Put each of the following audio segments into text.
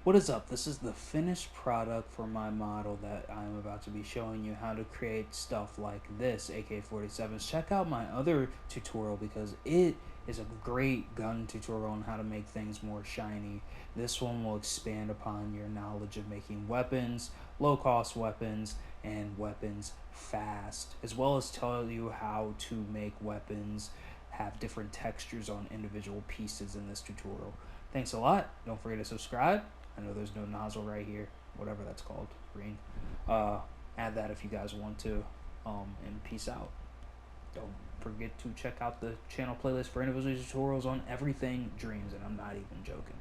What is up? This is the finished product for my model that I'm about to be showing you how to create stuff like this, AK-47s. Check out my other tutorial because it is a great gun tutorial on how to make things more shiny. This one will expand upon your knowledge of making weapons, low-cost weapons, and weapons fast, as well as tell you how to make weapons have different textures on individual pieces in this tutorial. Thanks a lot. Don't forget to subscribe. I know there's no nozzle right here, whatever that's called, green. Add that if you guys want to, and peace out. Don't forget to check out the channel playlist for individual tutorials on everything dreams, and I'm not even joking.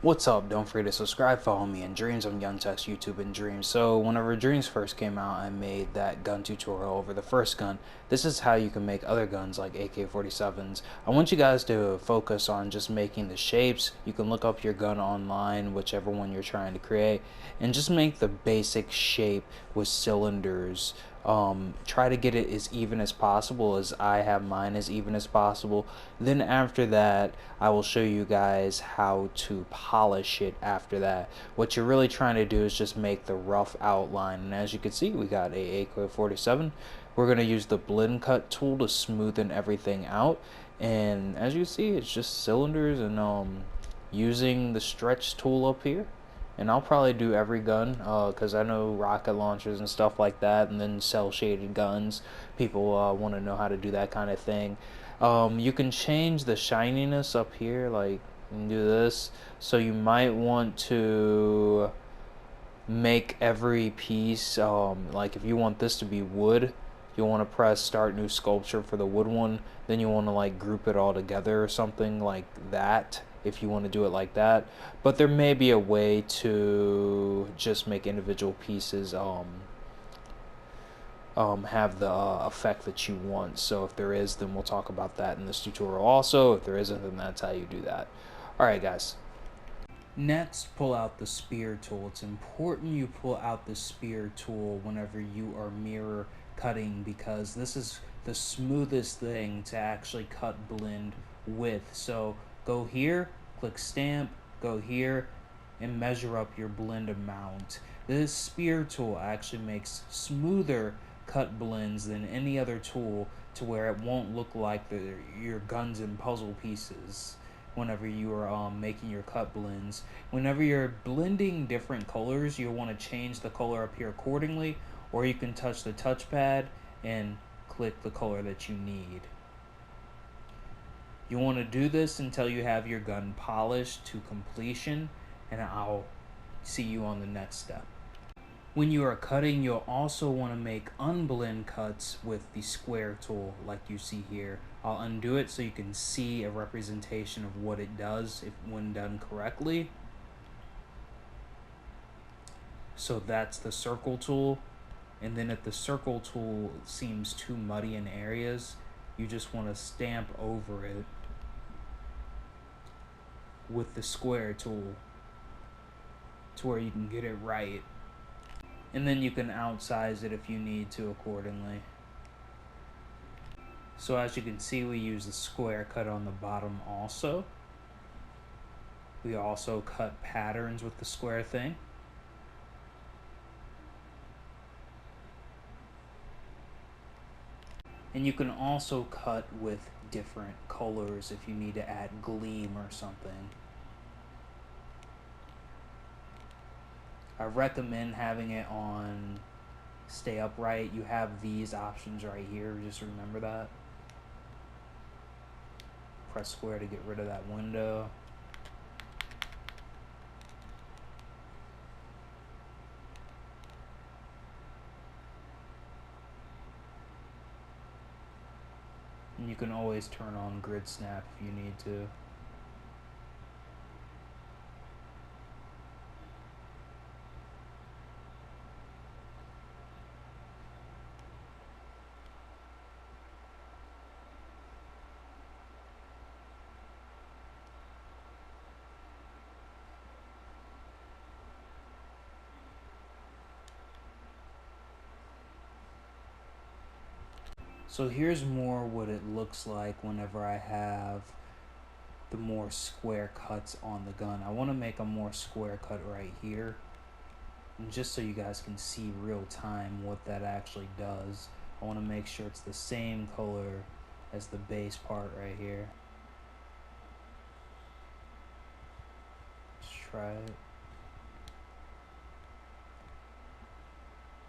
What's up? Don't forget to subscribe, follow me in Dreams on Young Tech's YouTube and Dreams. So whenever Dreams first came out, I made that gun tutorial over the first gun. This is how you can make other guns like AK-47s. I want you guys to focus on just making the shapes. You can look up your gun online, whichever one you're trying to create, and just make the basic shape with cylinders. Try to get it as even as possible, as I have mine as even as possible. Then after that, I will show you guys how to polish it after that. What you're really trying to do is just make the rough outline, and as you can see, we got a AK-47. We're going to use the blend cut tool to smoothen everything out, and as you see, it's just cylinders and using the stretch tool up here. And I'll probably do every gun because I know rocket launchers and stuff like that, and then cell shaded guns, people want to know how to do that kind of thing. You can change the shininess up here, like you can do this. So you might want to make every piece, like if you want this to be wood, you'll want to press start new sculpture for the wood one. Then you want to like group it all together or something like that, if you want to do it like that. But there may be a way to just make individual pieces have the effect that you want. So if there is, then we'll talk about that in this tutorial also. If there isn't, then that's how you do that. Alright guys, next, pull out the spear tool. It's important you pull out the spear tool whenever you are mirror cutting, because this is the smoothest thing to actually cut blend with. So go here, click stamp, go here, and measure up your blend amount. This spear tool actually makes smoother cut blends than any other tool, to where it won't look like your guns and puzzle pieces whenever you are making your cut blends. Whenever you're blending different colors, you'll want to change the color up here accordingly, or you can touch the touchpad and click the color that you need. You want to do this until you have your gun polished to completion, and I'll see you on the next step. When you are cutting, you'll also want to make unblend cuts with the square tool like you see here. I'll undo it so you can see a representation of what it does if when done correctly. So that's the circle tool, and then if the circle tool seems too muddy in areas, you just want to stamp over it with the square tool to where you can get it right. And then you can outsize it if you need to accordingly. So as you can see, we use the square cut on the bottom also. We also cut patterns with the square thing. And you can also cut with different colors if you need to add gleam or something. I recommend having it on stay upright. You have these options right here, just remember that. Press square to get rid of that window. And you can always turn on grid snap if you need to. So here's more what it looks like whenever I have the more square cuts on the gun. I want to make a more square cut right here, and just so you guys can see real time what that actually does, I want to make sure it's the same color as the base part right here. Let's try it.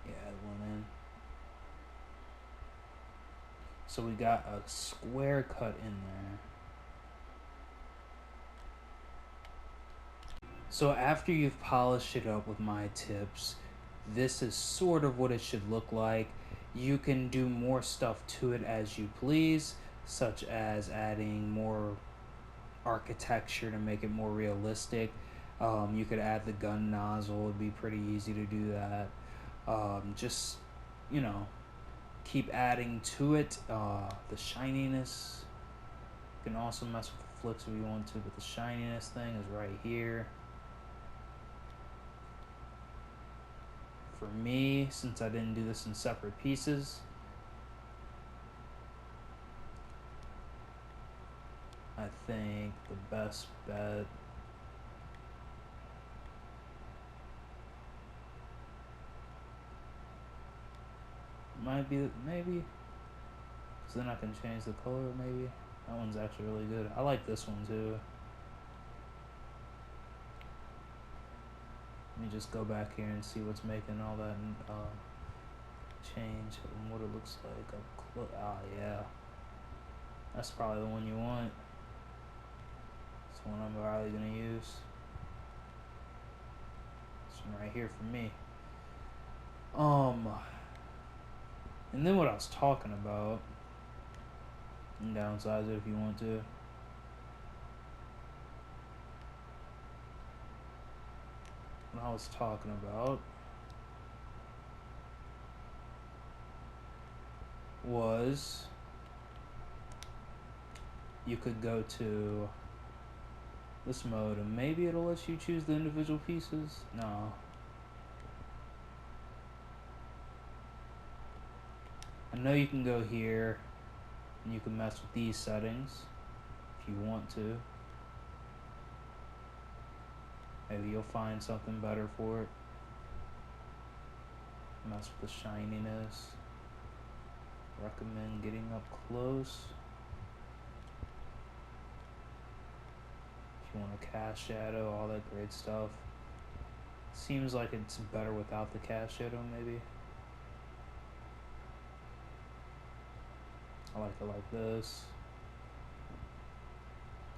Yeah, it went in. So we got a square cut in there. So after you've polished it up with my tips, this is sort of what it should look like. You can do more stuff to it as you please, such as adding more architecture to make it more realistic. You could add the gun nozzle, it'd be pretty easy to do that. Just, you know, keep adding to it. The shininess, you can also mess with the flicks if you want to, but the shininess thing is right here. For me, since I didn't do this in separate pieces, I think the best bet might be maybe, so then I can change the color. Maybe that one's actually really good. I like this one too. Let me just go back here and see what's making all that change and what it looks like. Yeah, that's probably the one you want. It's the one I'm probably gonna use. This one right here for me. And then what I was talking about, and downsize it if you want to. What I was talking about was you could go to this mode and maybe it'll let you choose the individual pieces. No. I know you can go here and you can mess with these settings if you want to. Maybe you'll find something better for it. Mess with the shininess. Recommend getting up close. If you want a cast shadow, all that great stuff. Seems like it's better without the cast shadow, maybe. I like it like this.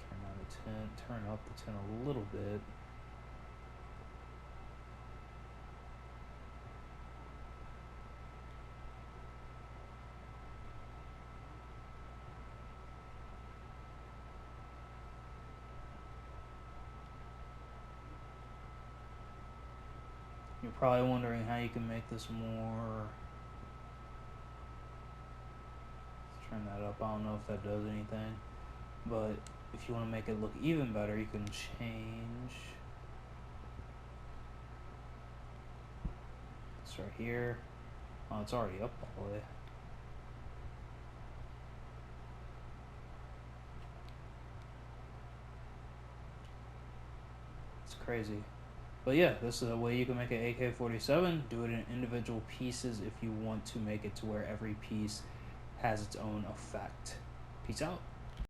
Turn down the tint, turn up the tint a little bit. You're probably wondering how you can make this more. Let's turn that up. I don't know if that does anything, but if you want to make it look even better, you can change this right here. Oh, it's already up all the way. It's crazy. But yeah, this is a way you can make an AK-47. Do it in individual pieces if you want to make it to where every piece has its own effect. Peace out.